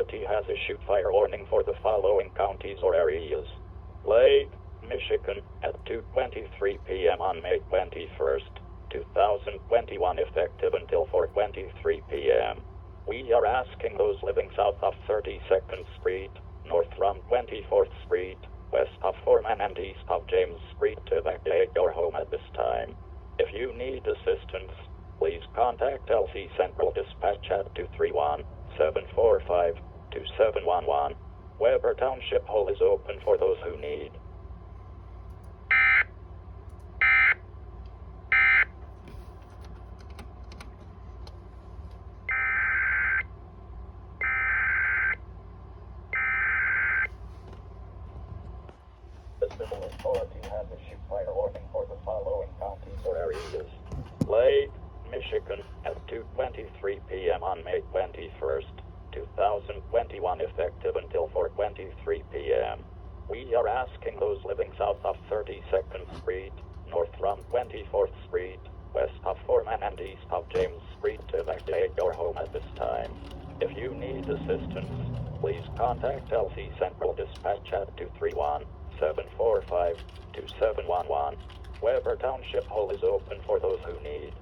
Authority has issued fire warning for the following counties or areas. Lake, Michigan, at 2:23 p.m. on May 21st, 2021, effective until 4:23 p.m. We are asking those living south of 32nd Street, north from 24th Street, west of Forman and east of James Street to evacuate your home at this time. If you need assistance, please contact LC Central Dispatch at 231-745-2711. Weber Township Hall is open for those who need. The Civil Authority has issued fire warning for the following counties or areas. Lake, Michigan, at 2:23 p.m. on May 21st, 2021, effective until 4:23 p.m. We are asking those living south of 32nd Street, north from 24th Street, west of Forman and east of James Street to evacuate your home at this time. If you need assistance, please contact LC Central Dispatch at 231-745-2711. Weber Township Hall is open for those who need.